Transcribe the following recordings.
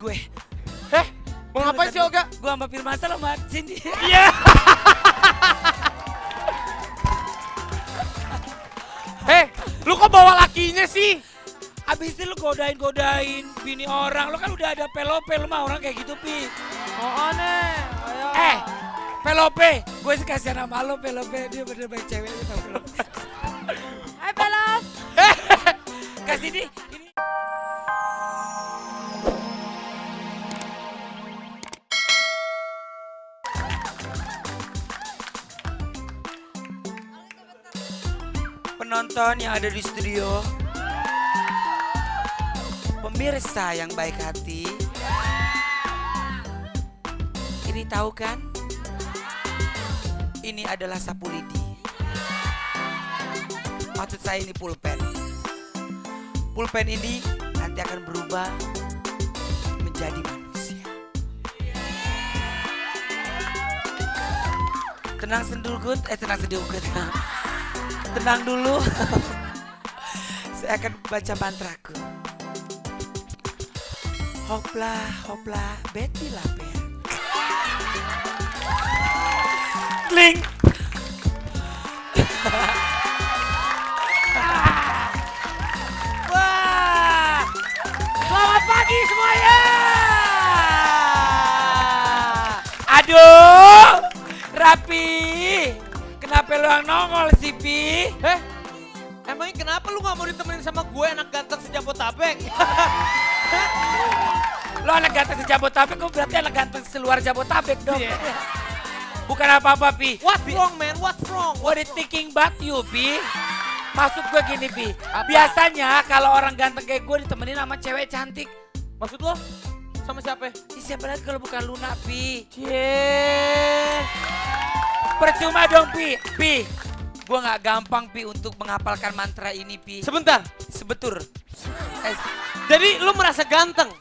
gue. Mau ngapain sih Olga? Gue sama Firman sama Cindy. Iya. Lu kok bawa lakinya sih? Abis itu lu godain bini orang. Lu kan udah ada pelope, lu mah orang kayak gitu, Pi. Oh aneh. Pelope. Gue sih kasihan sama lu, Pelope. Dia bener baik cewek, lu tau Pelope. Hai Pelop. Kasih ini. Penonton yang ada di studio, pemirsa yang baik hati, ini tahu kan? Ini adalah sapu lidi. Maksud saya ini pulpen. Pulpen ini nanti akan berubah menjadi manusia. Tenang sendulgut, tenang dulu. Saya akan baca mantraku. Hopla, hopla, Betty Laper. Kling. Wah. Selamat pagi semuanya. Aduh. Rapi. Kenapa lu yang nongol sih, Pi? Emangnya kenapa lu gak mau ditemenin sama gue anak ganteng sejabotabek? Lo anak ganteng sejabotabek, kok berarti anak ganteng seluar Jabotabek dong. Yeah. Bukan apa-apa, Pi. What's wrong man? What's wrong? What is thinking about you, Pi? Maksud gue gini, Pi. Apa? Biasanya kalau orang ganteng kayak gue ditemenin sama cewek cantik. Maksud lo? Sama siapa? Siapa lagi kalau bukan Luna, Pi? Cie. Percuma dong, Pi. Pi, gue gak gampang, Pi, untuk menghafalkan mantra ini, Pi. Sebentar. Sebetul. Jadi lu merasa ganteng?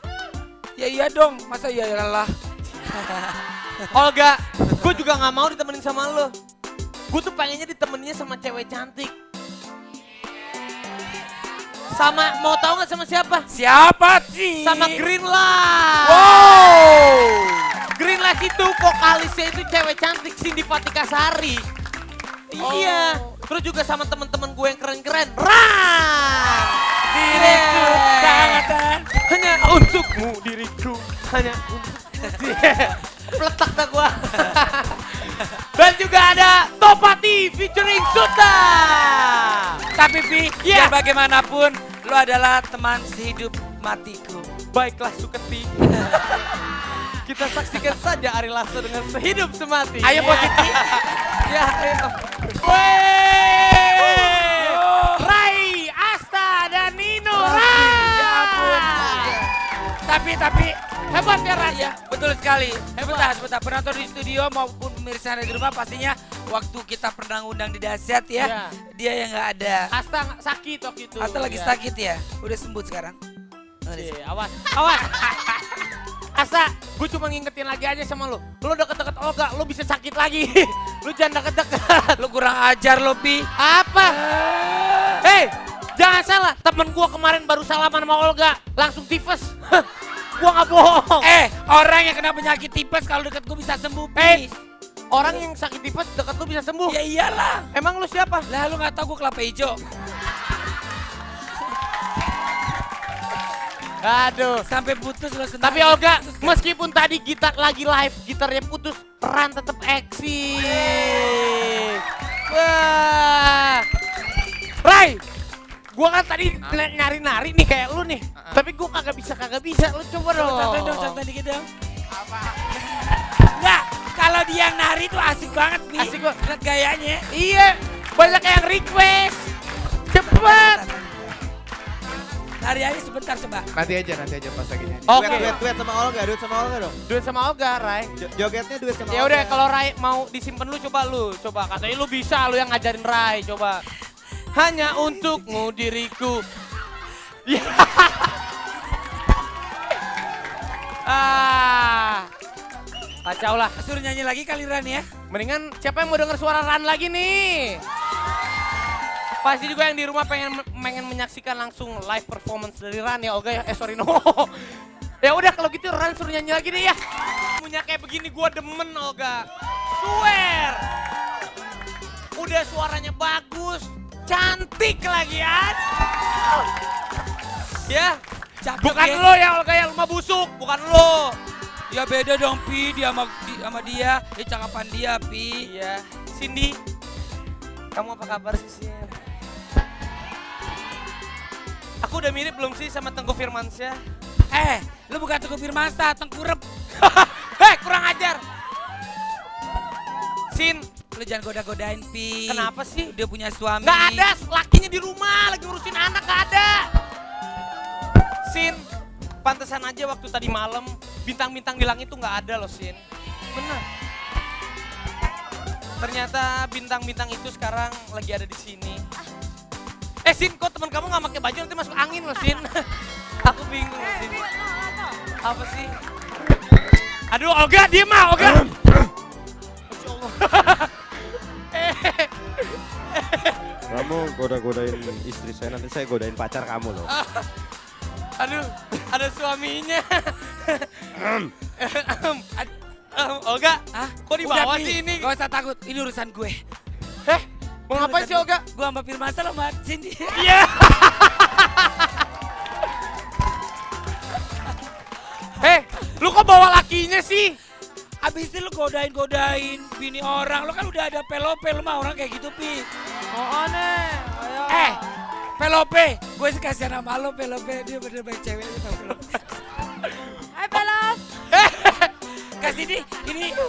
Ya iya dong, masa iya lah. Olga, gue juga gak mau ditemenin sama lo. Gue tuh pengennya ditemeninnya sama cewek cantik. Sama, mau tahu gak sama siapa? Siapa sih? Sama Green Light. Wow. Green Light itu vokalisnya itu cewek cantik, Cindy Patikasari. Iya. Terus juga sama teman-teman gue yang keren-keren. Ran. Diriku sangat hanya untukmu diriku. Hanya untuk. Peletak dah gue. Dan juga ada Topati featuring Suta. Tapi Pi, ya bagaimanapun lu adalah teman sehidup matiku. Baiklah Suketi. Kita saksikan saja Ari Lasso dengan sehidup semati. Ayo positif. Ya, ayo. Rai, Asta, dan Nino. Ya ampun. Tapi Hebat ya Rai. ya betul sekali. Sebentar. Penonton di studio maupun pemirsa di rumah pastinya waktu kita pernah undang di Dahsyat ya, Iya. dia yang nggak ada. Asta sakit waktu itu. Atau lagi Ya. sakit ya? Udah sembuh sekarang? Awas. Asta, gue cuma ngingetin lagi aja sama lo. Lo deket-deket Olga, lo bisa sakit lagi. Lo jangan deket-deket. Lu kurang ajar lo, Pi. Apa? Jangan salah. Temen gue kemarin baru salaman sama Olga. Langsung tifus. Gue gak bohong. Orang yang kena penyakit tipes kalau deket gue bisa sembuh, Pi. Orang yang sakit tifus deket lo bisa sembuh. Ya iyalah. Emang lo siapa? Lah lu gak tahu gue kelapa hijau. Aduh. Sampai putus lo senang. Tapi Olga, meskipun tadi gitar lagi live, gitarnya putus, Ran tetap eksis. Wah. Rai, gua kan tadi nari-nari nih kayak lu nih. Tapi gua kagak bisa. Lu coba dong. Contoh dikit dong. Apa? Enggak, kalau dia yang nari tuh asik banget nih. Asik banget. Lihat gayanya. Iya, banyak yang request. Cepet. Nari aja sebentar coba. Nanti aja pas lagi nyanyi. Oke. Duet sama Olga dong. Duet sama Olga, Rai. Jogetnya duet sama Olga. Ya udah, kalau Rai mau disimpan lu coba. Katanya lu bisa, lu yang ngajarin Rai, coba. Hanya untukmu diriku. Ya. Kacau lah. Suruh nyanyi lagi kali Ran ya. Mendingan siapa yang mau denger suara Ran lagi nih? Pasti juga yang di rumah pengen menyaksikan langsung live performance dari Ran ya Olga ya. Sorry no. Ya udah kalau gitu Ran suruh nyanyi lagi deh ya. Punya kayak begini gua demen Olga. Swear. Udah suaranya bagus, cantik lagi ya. Ya. Bukan lo ya Olga ya, rumah busuk, bukan lo. Ya beda dong Pi, dia sama dia, cakapan dia Pi. Iya. Cindy, kamu apa kabar sih Sin? Aku udah mirip belum sih sama Tengku Firmansyah? Lu bukan Teguh Firmansyah, Tengkurep. Hei, kurang ajar. Sin, Lu jangan goda-godain Pi. kenapa sih? Dia punya suami. Nggak ada, lakinya di rumah, lagi ngurusin anak, nggak ada. Sin, pantesan aja waktu tadi malam bintang-bintang di langit tuh nggak ada loh Sin. Bener. Ternyata bintang-bintang itu sekarang lagi ada di sini. Sin, kok teman kamu nggak pakai baju nanti masuk angin loh Sin. Aku bingung loh, Sin. Apa sih? Aduh, Olga, diem ah, Olga. Masya Allah. Kamu goda-godain istri saya, nanti saya godain pacar kamu loh. Aduh, ada suaminya. Olga, kok di bawah sih ini? Gak usah takut, ini urusan gue. Mau ngapain sih Olga? Gue sama Firmansyah sama Cindy. Iya. Lu kok bawa lakinya sih? Abis itu lu godain-godain bini orang. Lu kan udah ada pelope, lu mah orang kayak gitu Pi. Oh aneh. Ayo. Pelope, gue sih kasihan sama lo Pelope, dia bener baik cewek lu tau Pelope. Hai Pelop. Kak Cindy,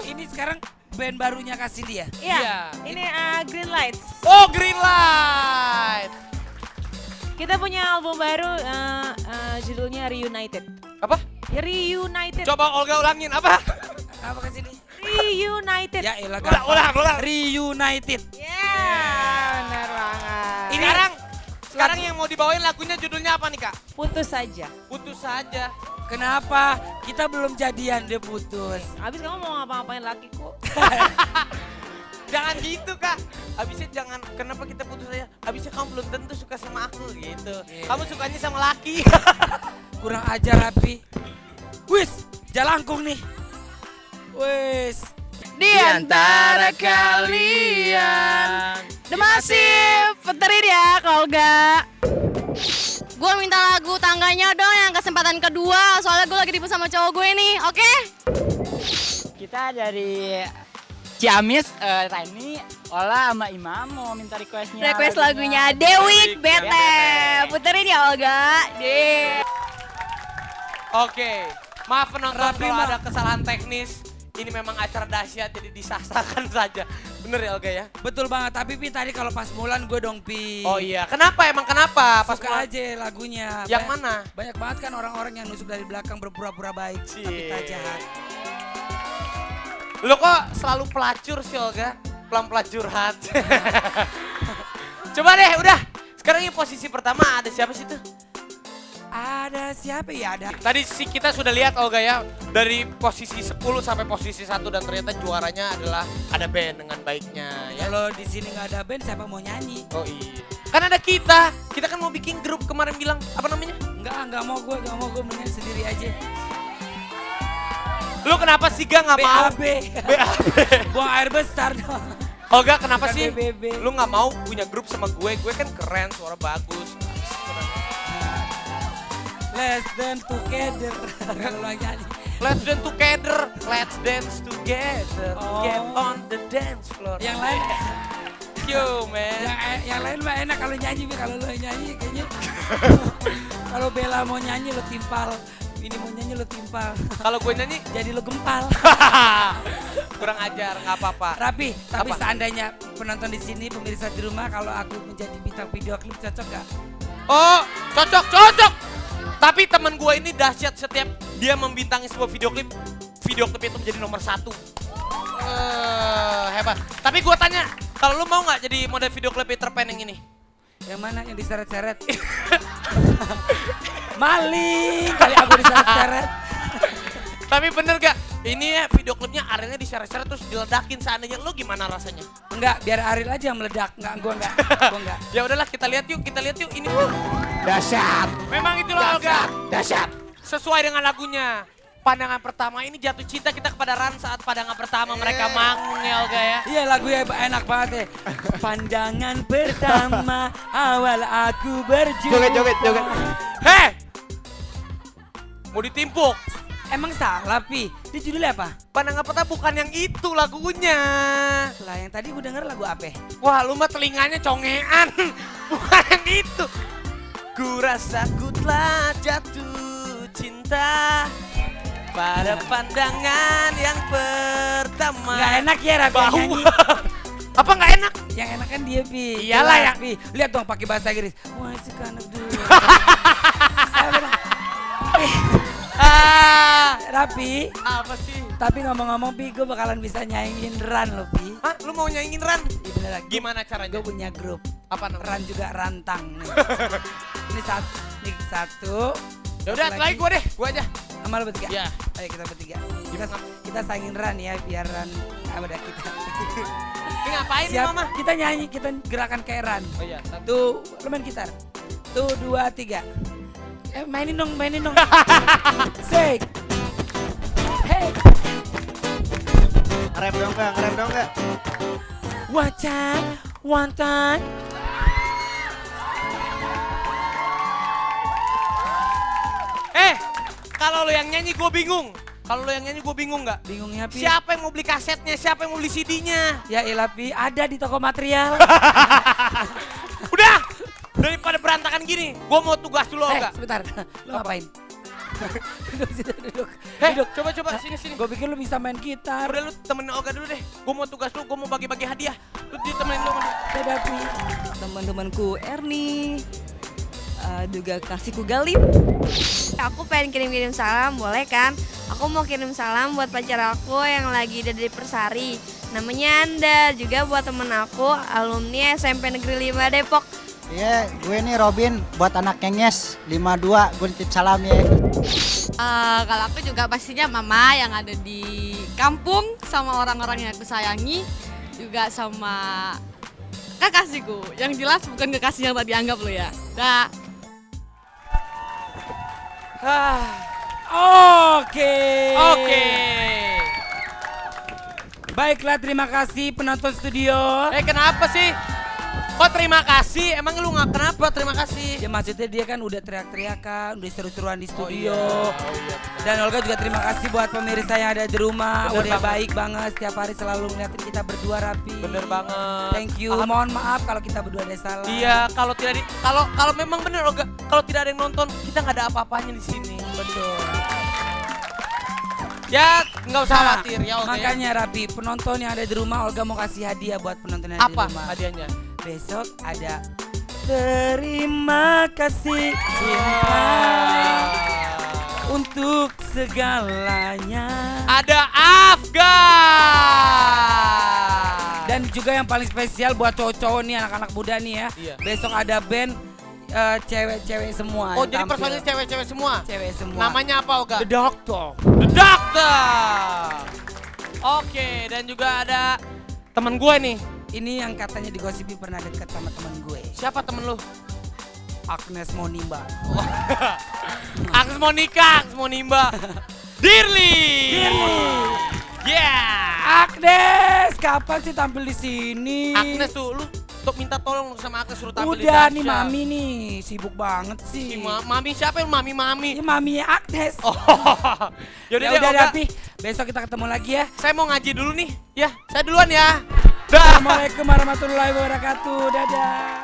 ini sekarang band barunya Kak Cindy ya? Iya. Ini Green Lights. Oh, Green Light. Kita punya album baru judulnya Reunited. Apa? Reunited. Coba Olga ulangin, apa? Apa Kak Cindy? Reunited. Ya elah Ulang. Reunited. Ya, benar banget. Ini sekarang yang mau dibawain lagunya judulnya apa nih Kak? Putus saja. Putus saja. Kenapa? Kita belum jadian, dia putus. Abis kamu mau ngapa-ngapain lakiku? Jangan gitu Kak. Abisnya jangan, kenapa kita putus aja? Abisnya kamu belum tentu suka sama aku gitu. Kamu sukanya sama laki. Kurang ajar Rapi. Wis, jalangkung nih. Wis. Di antara kalian. The Massive, puterin ya kalau enggak. Gue minta lagu tangganya dong yang kesempatan kedua, soalnya gue lagi ribut sama cowok gue nih, oke? Kita dari Ciamis, Rani, Ola sama Imam mau minta requestnya. Request lagunya Dewi Bete, puterin ya Olga. Oke, maaf penonton Rapi, kalau Ma. ada kesalahan teknis. Ini memang acara dahsyat jadi disahkan saja. Bener ya Olga ya? Betul banget, tapi Pi tadi kalau pas Mulan gue dong Pi. Oh iya, kenapa emang kenapa? Pas Suka mau- aja lagunya. Yang mana? Banyak banget kan orang-orang yang nusuk dari belakang berpura-pura baik, tapi Cie. tak jahat. Lo kok selalu pelacur sih Olga? Pelan-pelacur hat. Coba deh, udah. Sekarang ini posisi pertama ada siapa sih tuh? Ada siapa ya? Ada. Tadi sih kita sudah lihat Olga ya, dari posisi 10 sampai posisi 1 dan ternyata juaranya adalah ada band dengan baiknya ya. Kalau di sini nggak ada band, siapa mau nyanyi? Oh iya. Kan ada kita kan mau bikin grup kemarin bilang, apa namanya? Nggak mau gue mendingan sendiri aja. Lu kenapa sih Ga nggak mau? BAB. Buang air besar dong. Olga kenapa Bukan sih? BBB. Lu nggak mau punya grup sama gue kan keren, suara bagus. Less than together. Kalau lo nyanyi. Let's dance together, let's dance together, Oh. get on the dance floor. Yang lain, Yo man. yang lain mah enak kalau nyanyi, Pi. Kalau lo nyanyi kayaknya. Kalau Bella mau nyanyi lo timpal, ini mau nyanyi lo timpal. Kalau gue nyanyi, Jadi lo gempal. kurang ajar, nggak apa-apa. Rapi, tapi Apa? seandainya penonton di sini, pemirsa di rumah, kalau aku menjadi bintang video klip cocok gak? Oh, cocok. Tapi teman gue ini dahsyat, setiap dia membintangi sebuah video klip itu menjadi nomor 1. Hebat. Tapi gue tanya, kalau lu mau nggak jadi model video klip Peter Pan yang ini? Yang mana? Yang diseret-seret? Maling! Kali aku diseret-seret. Tapi bener gak? Ini ya video klipnya Arielnya di-share-share terus diledakin seandainya lu gimana rasanya? Enggak, biar Ariel aja yang meledak. Enggak, gua enggak. Gua enggak. Ya udahlah kita lihat yuk ini. Dahsyat. Memang itulah Olga. Dahsyat. Sesuai dengan lagunya. Pandangan pertama ini jatuh cinta kita kepada Ran saat pandangan pertama mereka manggung ya Olga ya. Iya lagunya enak banget ya. Pandangan pertama awal aku berjumpa. Joget. Heh! Mau ditimpuk. Emang salah Pi, dia judulnya apa? Pandangan pertama bukan yang itu lagunya. Lah yang tadi gue denger lagu apa? Wah lu mah telinganya congean. Bukan yang itu. Ku rasa ku telah jatuh cinta pada pandangan yang pertama. Gak enak ya Rapi Bau. nyanyi. Apa nggak enak? Yang enak kan dia Pi. Iyalah, Jelas, ya. Pi. Lihat dong pakai bahasa Inggris. Wah suka anak dulu. Rapi, Apa sih? tapi ngomong-ngomong Pi, gue bakalan bisa nyanyiin Ran loh Pi. Hah? Lu mau nyanyiin Ran? Iya bener lagi. Gimana caranya? Gue punya grup. Apa namanya? Ran juga rantang nih. Ini satu. Ya udah, Satu lagi gue deh, gue aja. Sama lo bertiga? Ya. Ayo kita bertiga. Kita sangin Ran ya, biar Ran apa dah kita. Ini ngapain nih Siap, Mama? kita nyanyi, kita gerakan kayak Ran. Oh iya, Tuh, lo main gitar. Tuh, 2, 3. Mainin dong. Say. Hey. Ngerem dong enggak? Wacan, wantan. Kalau lo yang nyanyi gue bingung. Nggak? Bingungnya Pi? Siapa yang mau beli kasetnya? Siapa yang mau beli CD-nya? Ya elah Pi, ada di toko material. Udah! Daripada berantakan gini, gue mau tugas dulu enggak? Sebentar, lo ngapain? Duduk. Coba sini. Gue pikir lo bisa main gitar. Udah lu temenin Olga dulu deh. Gue mau tugas dulu, gue mau bagi-bagi hadiah. Lu ditemenin lu. Dadah Pi. Teman-temanku Erni, juga kasihku Galip. Aku pengen kirim-kirim salam, boleh kan? Aku mau kirim salam buat pacar aku yang lagi ada di Persari. Namanya Anda, juga buat temen aku, alumni SMP Negeri 5 Depok. Iya, gue nih Robin, buat anak Kenges 52, gue titip salam ya. Kalau aku juga pastinya mama yang ada di kampung, sama orang-orang yang aku sayangi, juga sama kekasihku. Yang jelas bukan kekasih yang tadi anggap lo ya. Dah. Oke. Baiklah, terima kasih penonton studio. Kenapa sih? Kok terima kasih? Emang lu nggak kenapa terima kasih? Ya maksudnya dia kan udah teriak-teriakan, udah seru-seruan di studio. Dan Olga juga terima kasih buat pemirsa yang ada di rumah. Bener udah banget. baik banget setiap hari selalu ngeliatin kita berdua rapi. Bener banget. Thank you. Mohon maaf kalau kita berdua ada salah. Iya, kalau memang bener Olga, kalau tidak ada yang nonton, kita nggak ada apa-apanya di sini. Betul. Ya, nggak usah khawatir ya Olga. Makanya Rapi, penonton yang ada di rumah, Olga mau kasih hadiah buat penonton yang ada Apa di rumah. hadiahnya? Besok ada terima kasih cinta untuk segalanya. Ada Afgan. Dan juga yang paling spesial buat cowok-cowok nih, anak-anak muda nih ya. Iya. Besok ada band cewek-cewek semua. Oh, yang jadi tampil. personilnya cewek-cewek semua? Cewek semua. Namanya apa Olga? The Doctor. The Doctor. Oke, dan juga ada teman gue nih. Ini yang katanya digosipi pernah dekat sama teman gue. Siapa temen lu? Agnes Monimba. Agnes Monimba. Dirli. Yeah. Agnes, kapan sih tampil di sini? Agnes tuh, lu untuk minta tolong sama Agnes suruh tampil di Udah Dasya. nih Mami nih, sibuk banget Si sih. Mami siapa yang Mami? Ini Maminya Agnes. Oh. Yaudah Ya deh, udah Olga. Rapi, besok kita ketemu lagi ya. Saya mau ngaji dulu nih. Ya, saya duluan ya. Dah. Assalamualaikum warahmatullahi wabarakatuh. Dadah.